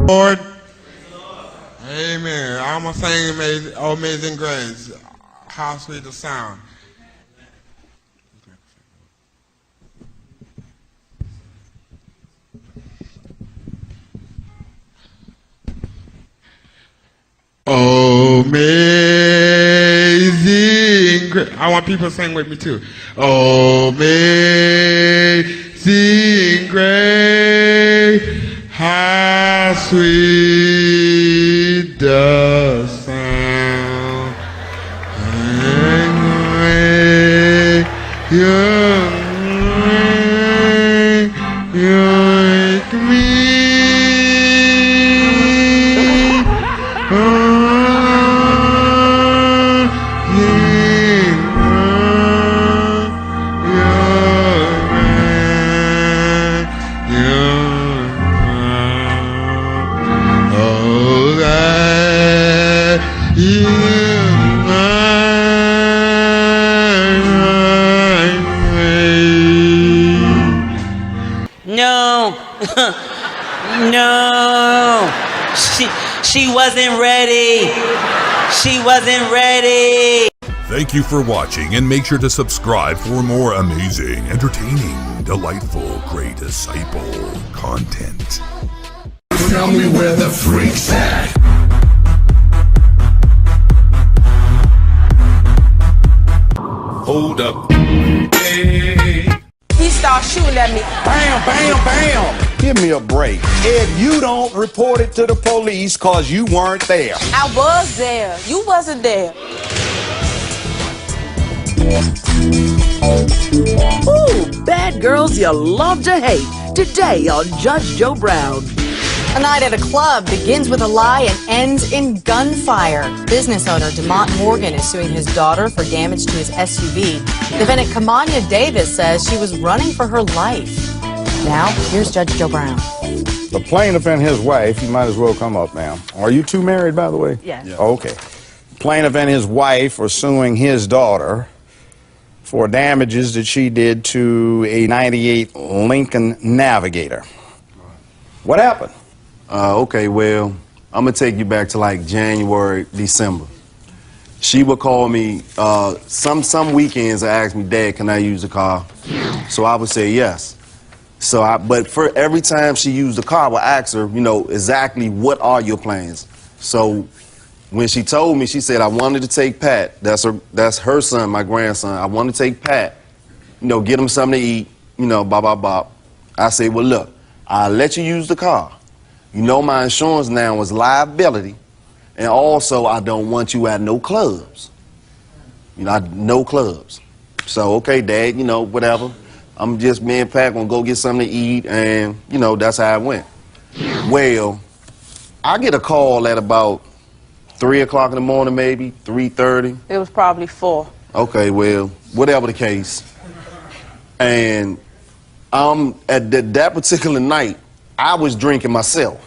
Lord. Amen. I'm going to sing Amazing Grace. How sweet the sound. Amazing Grace. I want people to sing with me too. Amazing Grace. How sweet the sound. You make me. No. No. She wasn't ready. She wasn't ready. Thank you for watching, and make sure to subscribe for more amazing, entertaining, delightful, great disciple content. Tell me where the freak's at. Hold up. Hey. He started shooting at me. Bam, bam, bam. Give me a break. If you don't report it to the police cause you weren't there. I was there. You wasn't there. Ooh, bad girls you love to hate. Today on Judge Joe Brown. A night at a club begins with a lie and ends in gunfire. Business owner DeMont Morgan is suing his daughter for damage to his SUV. Defendant Kamanya Davis says she was running for her life. Now, here's Judge Joe Brown. The plaintiff and his wife, you might as well come up now. Are you two married, by the way? Yes. Yeah. Okay. Plaintiff and his wife are suing his daughter for damages that she did to a '98 Lincoln Navigator. What happened? Okay, well, I'm going to take you back to like January, December. She would call me some weekends and ask me, Dad, can I use the car? So I would say yes. But for every time she used the car, I would ask her, you know, exactly what are your plans? So when she told me, she said, I wanted to take Pat. That's her son, my grandson. I wanted to take Pat, you know, get him something to eat, you know, blah, blah, blah. I said, well, look, I'll let you use the car. You know my insurance now is liability, and also I don't want you at no clubs. You know, no clubs. So, okay, Dad, you know, whatever. I'm just, me and Pat gonna go get something to eat, and, you know, that's how it went. Well, I get a call at about 3 o'clock in the morning, maybe, 3:30. It was probably 4. Okay, well, whatever the case. And at that particular night, I was drinking myself.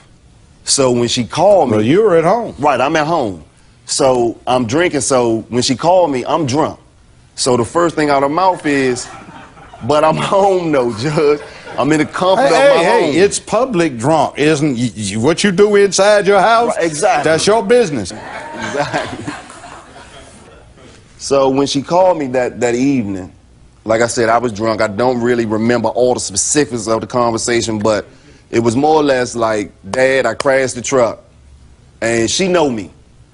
So when she called me... Well, you were at home. Right, I'm at home. So I'm drinking, so when she called me, I'm drunk. So the first thing out of her mouth is, but I'm home though, Judge. I'm in the comfort of my home. Hey, it's public drunk, isn't what you do inside your house? Right, exactly. That's your business. Exactly. So when she called me that evening, like I said, I was drunk. I don't really remember all the specifics of the conversation, but it was more or less like, Dad, I crashed the truck. And she know me.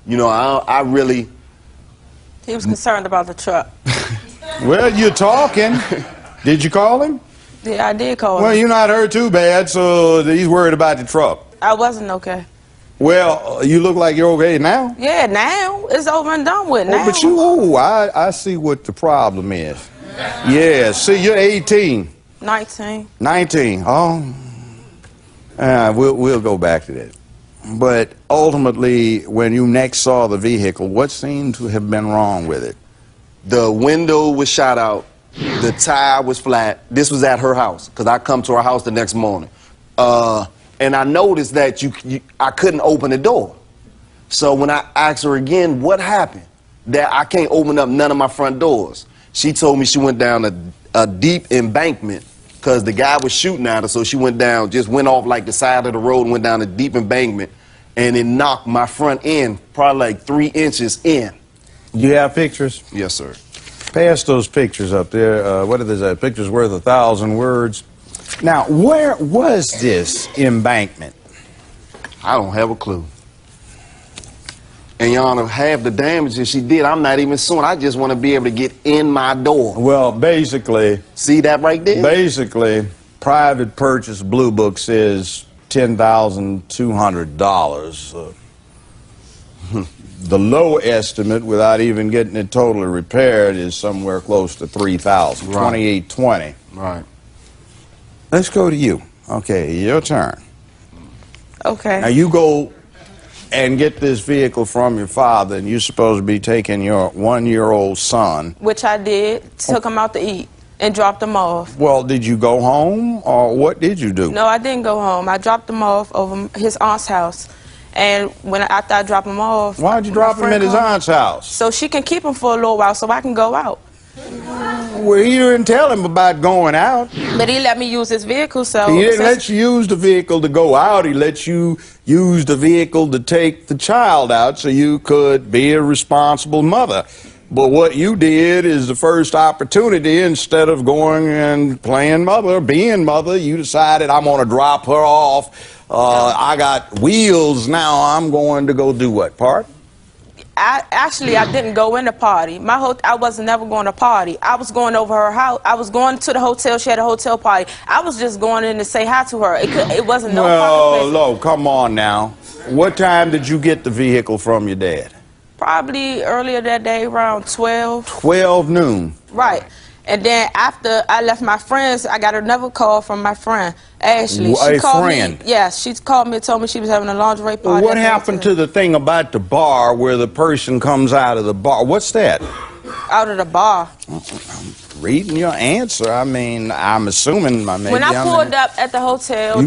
You know, I really... He was concerned about the truck. Well, you're talking. Did you call him? Yeah, I did call him. Well, you're not hurt too bad, so he's worried about the truck. I wasn't okay. Well, you look like you're okay now. Yeah, now. It's over and done with now. But I see what the problem is. Yeah, see, you're 18. 19. 19, oh. We'll go back to that. But ultimately, when you next saw the vehicle, what seemed to have been wrong with it? The window was shot out. The tire was flat. This was at her house, because I come to her house the next morning. And I noticed that I couldn't open the door. So when I asked her again, what happened? That I can't open up none of my front doors. She told me she went down a deep embankment, because the guy was shooting at her, so she went down, just went off like the side of the road and went down a deep embankment, and it knocked my front end probably like 3 inches in. You have pictures? Yes, sir. Pass those pictures up there. What are those? Pictures worth 1,000 words. Now, where was this embankment? I don't have a clue. And, Your Honor, half the damages she did, I'm not even suing. I just want to be able to get in my door. Well, basically... See that right there? Basically, private purchase Blue Book says $10,200. The low estimate, without even getting it totally repaired, is somewhere close to $3,000, Right. $2,820. Right. Let's go to you. Okay, your turn. Okay. Now, you go and get this vehicle from your father, and you're supposed to be taking your 1-year-old son. Which I did. Took him out to eat and dropped him off. Well, did you go home, or what did you do? No, I didn't go home. I dropped him off over his aunt's house. And after I dropped him off... Why'd you drop him at his aunt's house? So she can keep him for a little while so I can go out. Well, he didn't tell him about going out. But he let me use his vehicle, so... He didn't let you use the vehicle to go out. He let you use the vehicle to take the child out so you could be a responsible mother. But what you did is the first opportunity, instead of going and playing mother, being mother, you decided, I'm going to drop her off. I got wheels now. I'm going to go do what, part? I didn't go in the party. I wasn't never going to party. I was going over her house. I was going to the hotel. She had a hotel party. I was just going in to say hi to her. It wasn't no party place. Well, come on now. What time did you get the vehicle from your dad? Probably earlier that day, around 12. 12 noon. Right. And then after I left my friends, I got another call from my friend, Ashley. A friend? Yes, she called me and told me she was having a lingerie party. What happened to the thing about the bar where the person comes out of the bar? What's that? Out of the bar. I'm reading your answer. I mean, I'm assuming maybe when I pulled up at the hotel,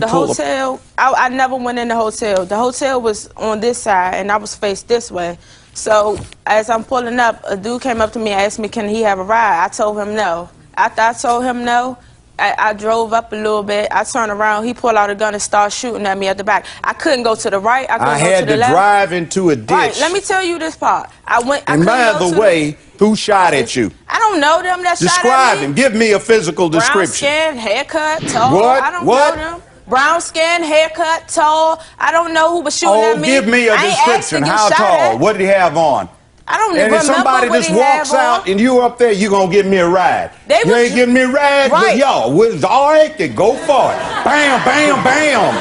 I never went in the hotel. The hotel was on this side, and I was faced this way. So as I'm pulling up, a dude came up to me and asked me, can he have a ride? I told him no. After I told him no, I drove up a little bit. I turned around. He pulled out a gun and started shooting at me at the back. I couldn't go to the right. I couldn't go to the left. I had to drive into a ditch. Right. Let me tell you this part. And by the way, who shot at you? I don't know them that shot at me. Describe him. Give me a physical description. Brown skin, haircut, tall. What? I don't know them. Brown skin, haircut, tall. I don't know who was shooting at me. Give me a description. How tall? What did he have on? I don't remember what he had on. And if somebody just walks out and you up there, you gonna give me a ride. You ain't giving me a ride? Right. Y'all, all right, then go for it. Bam, bam, bam.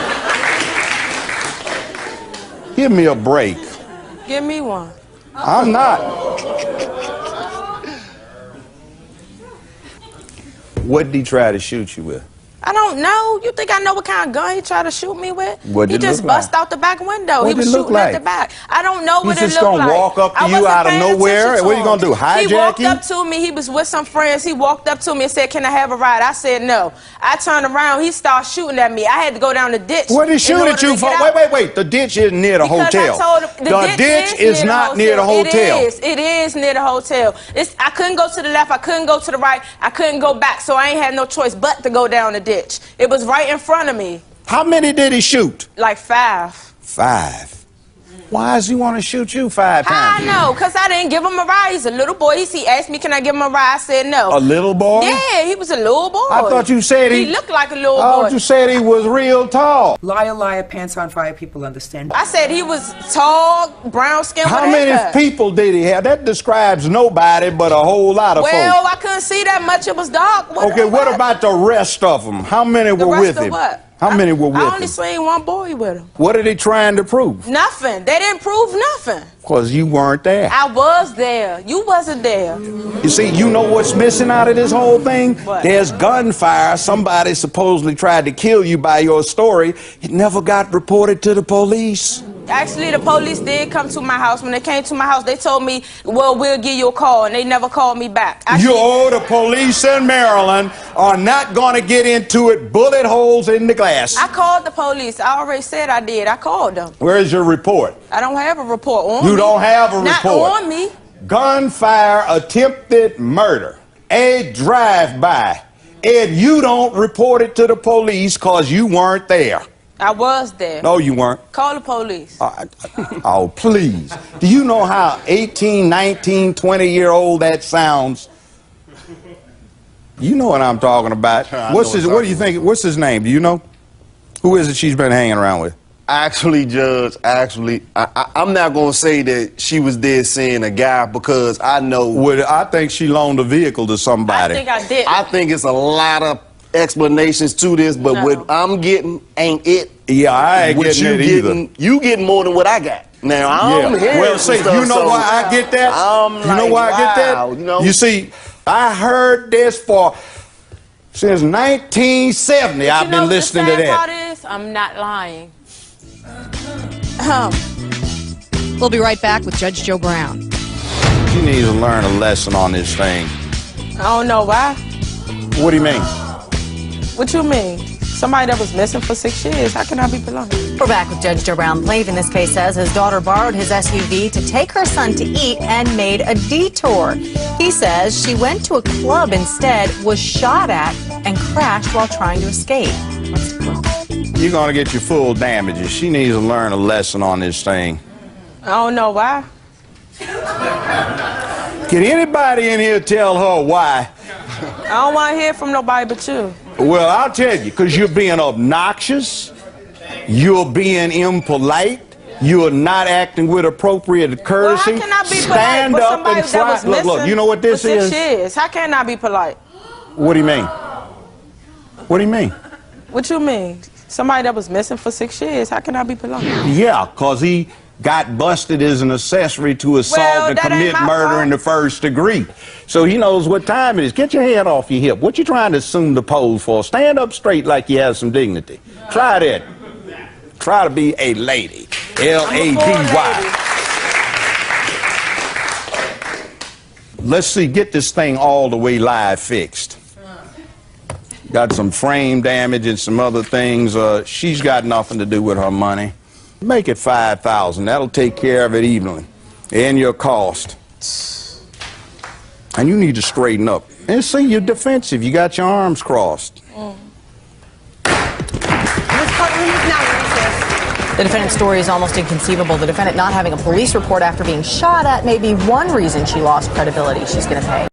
Give me a break. Give me one. I'm not. What did he try to shoot you with? I don't know. You think I know what kind of gun he tried to shoot me with? What did he it just look like? bust out the back window. What He was did it look shooting like? at the back. I don't know what it He's looked just like. gonna walk up to I you wasn't out of paying nowhere? attention to What are you him. gonna do, hijack He walked you? up to me. He was with some friends. He walked up to me and said, can I have a ride? I said no. I turned around. He started shooting at me. I had to go down the ditch. What did he shoot at you for? Wait. The ditch isn't near the hotel. I told him, the ditch is not near the hotel. It is near the hotel. I couldn't go to the left. I couldn't go to the right. I couldn't go back. So I ain't had no choice but to go down the ditch. It was right in front of me. How many did he shoot? Like 5. 5. Why does he want to shoot you 5 times? I know, because I didn't give him a ride. He's a little boy. He asked me, can I give him a ride? I said no. A little boy? Yeah, he was a little boy. I thought you said he looked like a little boy. I thought you said he was real tall. Liar, liar, pants on fire, people understand. I said he was tall, brown skin with a How many haircut. people did he have? That describes nobody but a whole lot of folks. Well, I couldn't see that much. It was dark. Okay, what about the rest of them? How many were with him? What? How many were with him? I only seen one boy with him. What are they trying to prove? Nothing. They didn't prove nothing. Because you weren't there. I was there. You wasn't there. You see, you know what's missing out of this whole thing? What? There's gunfire. Somebody supposedly tried to kill you by your story. It never got reported to the police. Actually, the police did come to my house. When they came to my house, they told me, well, we'll give you a call, and they never called me back. Actually, the police in Maryland are not going to get into it. Bullet holes in the glass. I called the police. I already said I did. I called them. Where's your report? I don't have a report on me. You don't have a report? Not on me. Gunfire, attempted murder, a drive-by Ed, you don't report it to the police because you weren't there. I was there. No, you weren't. Call the police. Oh, please. Do you know how 18, 19, 20-year-old that sounds? You know what I'm talking about. What do you think? What's his name? Do you know? Who is it she's been hanging around with? Actually, Judge, I'm not going to say that she was there seeing a guy because I know... Well, I think she loaned a vehicle to somebody. I think I did. I think it's a lot of explanations to this, but what I'm getting ain't it. Yeah, I ain't getting it either. You getting more than what I got. Now, I'm hearing well, see, stuff, you know why I get that? You know why I get that? You know? You see, I heard this since 1970. I've been listening to that. The sad part is, I'm not lying. We'll be right back with Judge Joe Brown. She needs to learn a lesson on this thing. I don't know why. What do you mean? What you mean? Somebody that was missing for 6 years. How can I be polite? We're back with Judge Joe Brown. Plaintiff in this case says his daughter borrowed his SUV to take her son to eat and made a detour. He says she went to a club instead, was shot at, and crashed while trying to escape. Let's take a look. You're going to get your full damages. She needs to learn a lesson on this thing. I don't know why. Can anybody in here tell her why? I don't want to hear from nobody but you. Well, I'll tell you, because you're being obnoxious, you're being impolite, you're not acting with appropriate courtesy. Well, how can I be Stand polite up and try. Look, you know what this for 6 years? How can I be polite? What do you mean? What do you mean? What you mean? Somebody that was missing for 6 years. How can I be polite? Yeah, because he got busted as an accessory to assault and commit murder in the first degree. So he knows what time it is. Get your head off your hip. What you trying to assume the pose for? Stand up straight like you have some dignity. Try that. Try to be a lady. L-A-D-Y. Let's see, get this thing all the way live fixed. Got some frame damage and some other things. She's got nothing to do with her money. Make it $5,000. That'll take care of it evenly. And your cost. And you need to straighten up. And see, you're defensive. You got your arms crossed. The defendant's story is almost inconceivable. The defendant not having a police report after being shot at may be one reason she lost credibility. She's going to pay.